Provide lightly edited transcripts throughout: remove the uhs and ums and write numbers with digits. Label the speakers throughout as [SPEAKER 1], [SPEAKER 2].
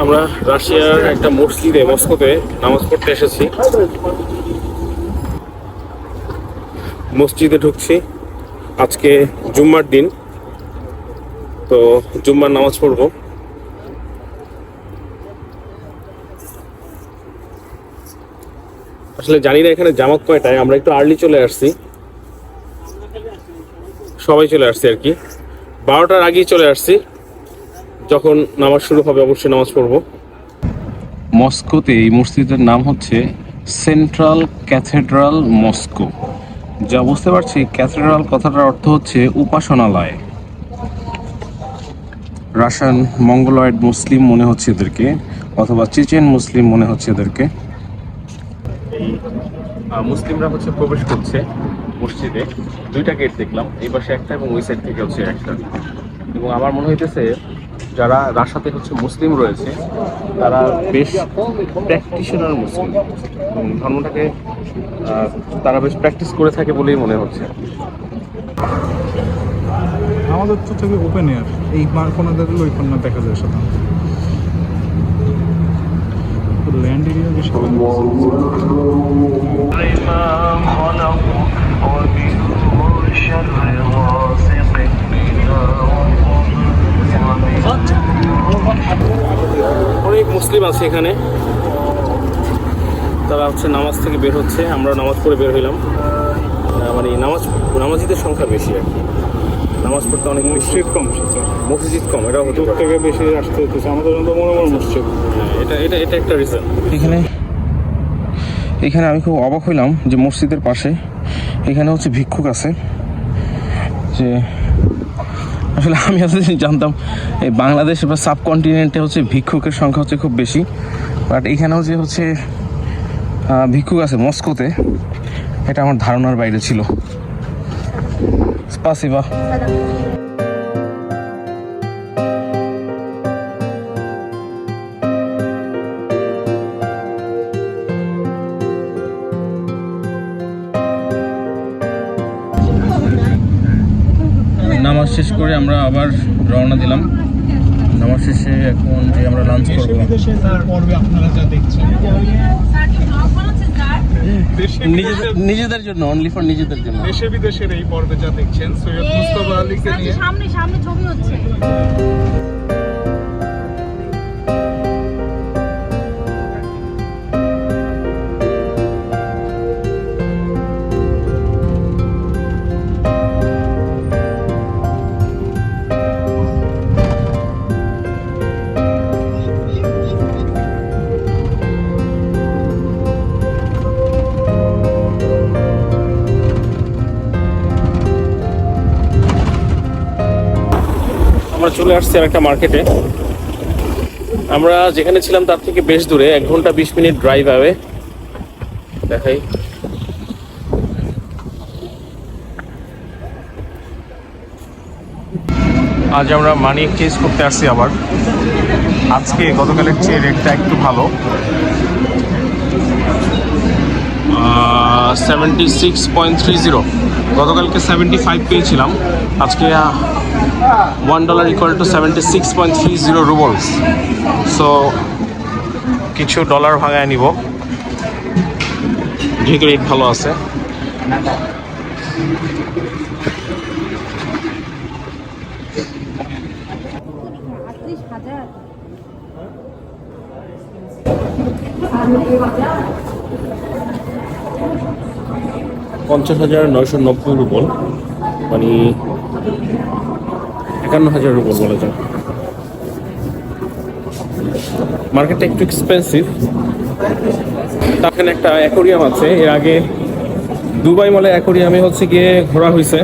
[SPEAKER 1] আমরা রাশিয়ার একটা মসজিদে মস্কোতে নামাজ পড়তে এসেছি। মসজিদে ঢুকছি, আজকে জুম্মার দিন, তো জুম্মার নামাজ পড়বো। আসলে জানি না এখানে জামাত কয়টায়, আমরা একটু আর্লি চলে আসছি, সবাই চলে আসছি আর কি, 12টার আগেই চলে আসছি। যখন নামাজ শুরু হবে অবশ্যই নামাজ পড়বো। মস্কোতে এই মসজিদের নাম হচ্ছে সেন্ট্রাল ক্যাথেড্রাল মস্কো। যা বুঝতে পারছি, ক্যাথেড্রাল কথাটার অর্থ হচ্ছে উপাসনালয়। রাশিয়ান মঙ্গলয়েড মুসলিম মনে হচ্ছে এদেরকে, অথবা চেচেন মুসলিম মনে হচ্ছে এদেরকে। মুসলিমরা হচ্ছে প্রবেশ করছে মসজিদে, দুইটা গেট দেখলাম, এই পাশে একটা এবং ওই সাইড থেকে হচ্ছে একটা। এবং আমার মনে হইতেছে যারা রাশিয়াতে হচ্ছে মুসলিম রয়েছে তারা বেশ প্র্যাকটিশনার মুসলিম, এবং ধর্মটাকে তারা বেশ প্র্যাকটিস করে থাকে বলেই মনে হচ্ছে।
[SPEAKER 2] আমাদের তো থেকে ওপেন এয়ার, এই মার্কোনা দেখলে ওই কন্যা দেখা যায় সাধারণত। ল্যান্ড এরিয়া বেশি
[SPEAKER 1] অনেক মুসলিম আছে এখানে, তারা হচ্ছে নামাজ থেকে বের হচ্ছে, আমরা নামাজ পড়ে বের হইলাম। মানে নামাজিদের সংখ্যা বেশি আর কি, নামাজ পড়তে অনেক
[SPEAKER 2] মসজিদ কম,
[SPEAKER 1] মসজিদ কম, এটা
[SPEAKER 2] দূর থেকে বেশি আসতে হতেছে। আমাদের জন্য মনোমর মসজিদ,
[SPEAKER 1] এটা এটা এটা একটা রিজন।
[SPEAKER 3] এখানে আমি খুব অবাক হইলাম যে মসজিদের পাশে এখানে হচ্ছে ভিক্ষুক আছে। যে আসলে আমি এতদিন জানতাম এই বাংলাদেশ বা সাবকন্টিনেন্টে হচ্ছে ভিক্ষুকের সংখ্যা হচ্ছে খুব বেশি, বাট এখানেও যে হচ্ছে ভিক্ষুক আছে মস্কোতে, এটা আমার ধারণার বাইরে ছিল। স্পাসিবা। নামাজ শেষ করে আমরা আবার রওনা দিলাম। নামাজ শেষে এখন যে আমরা লাঞ্চ করবো, নিজেদের জন্য, অনলি ফর নিজেদের জন্য।
[SPEAKER 2] দেশে বিদেশের এই পর্বে যা দেখছেন সৈয়দ মুস্তাফা আলীকে নিয়ে
[SPEAKER 4] সামনে সামনে ছবি হচ্ছে।
[SPEAKER 1] আমরা চলে আসছি আর একটা মার্কেটে। আমরা যেখানে ছিলাম তার থেকে বেশ দূরে, 1 ঘন্টা 20 মিনিট ড্রাইভ হবে। দেখাই, আজ আমরা মানি এক্সচেঞ্জ করতে আসছি আবার। আজকে গতকালের চেয়ে রেটটা একটু ভালো, 76.30। গতকালকে 75 পেয়েছিলাম, আজকে $1 equal to 76.30 রুবলস। সো কিছু ডলার ভাঙায় নিব, যেহেতু রেট ভালো আছে। $50,990 রুবল, মানে 51,000 রুবল বলা যায়। মার্কেটটা একটু এক্সপেন্সিভ। এখানে একটা অ্যাকোরিয়াম আছে, এর আগে দুবাই মলে অ্যাকোরিয়ামে হচ্ছে গিয়ে ঘোরা হয়েছে,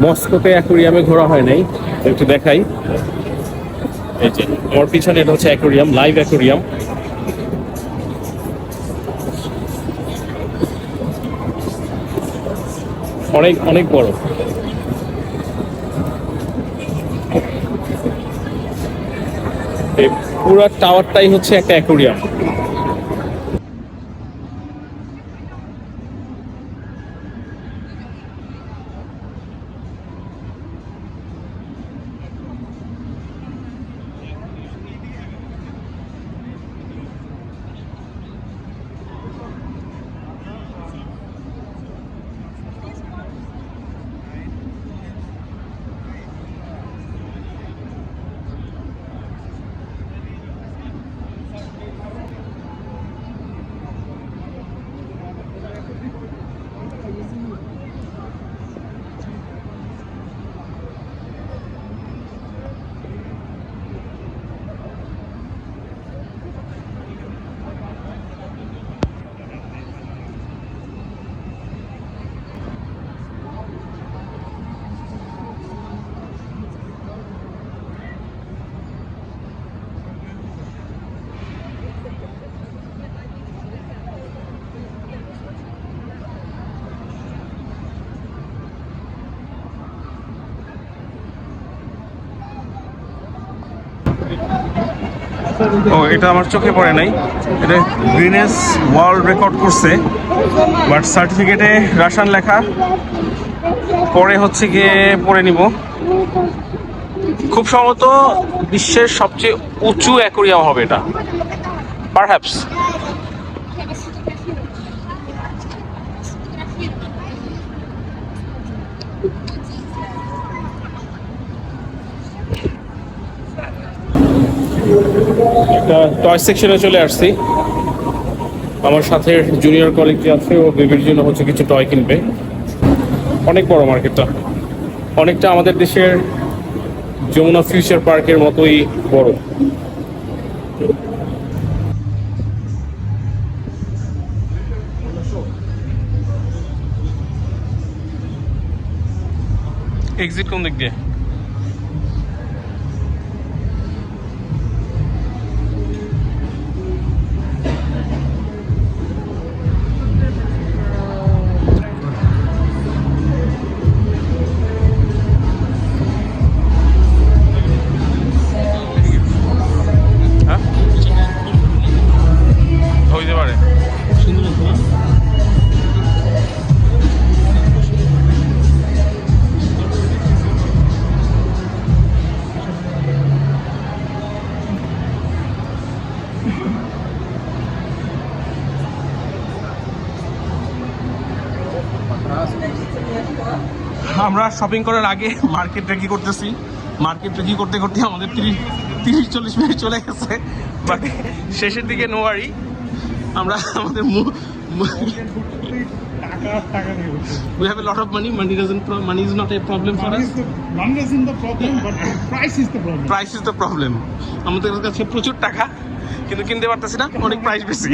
[SPEAKER 1] মস্কোতে অ্যাকোরিয়ামে ঘোরা হয় নাই। একটু দেখাই, এই যে আমার পিছনে, এটা হচ্ছে অ্যাকোরিয়াম, লাইভ অ্যাকোরিয়াম। অনেক অনেক বড়। এই পুরো টাওয়ারটাই হচ্ছে একটা অ্যাকোরিয়াম।
[SPEAKER 3] ও এটা আমার চোখে পড়ে নাই, এটা গ্রিনেস ওয়ার্ল্ড রেকর্ড করছে, বাট সার্টিফিকেটে রাশিয়ান লেখা। পরে হচ্ছে গিয়ে পড়ে নিব। খুব সম্ভবত বিশ্বের সবচেয়ে উঁচু অ্যাকোরিয়াম হবে এটা, পারহ্যাপস। একটা টয় সেকশনে চলে আসছি। আমার সাথে জুনিয়র কলিগ যে আছে, ও বেবির জন্য হচ্ছে কিছু টয় কিনবে। অনেক বড় মার্কেটটা, অনেকটা আমাদের দেশের যমুনা ফিউচার পার্কের মতোই বড়। এক্সিট কোন দিক দিয়ে? হ্যাঁ, হইতে পারে। আমরা শপিং করার আগে মার্কেট রেকি করতেছি। মার্কেট রেকি করতে করতে আমাদের 30-40 মিনিট চলে গেছে, বাট শেষের দিকে নো ওয়ারি। আমরা আমাদের
[SPEAKER 2] টাকা নিয়ে বসে।
[SPEAKER 3] we have a lot of money. Money is not a problem for us.
[SPEAKER 2] Money isn't the problem, but price is the problem.
[SPEAKER 3] Price is the problem. আমাদের কাছে প্রচুর টাকা, কিন্তু কিনতে পারতেছি না, অনেক প্রাইস বেশি।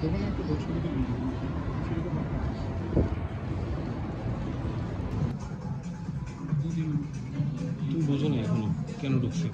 [SPEAKER 2] দোকানে একটা বছর
[SPEAKER 3] তুমি বোঝো না এখনো কেন ঢুকছি।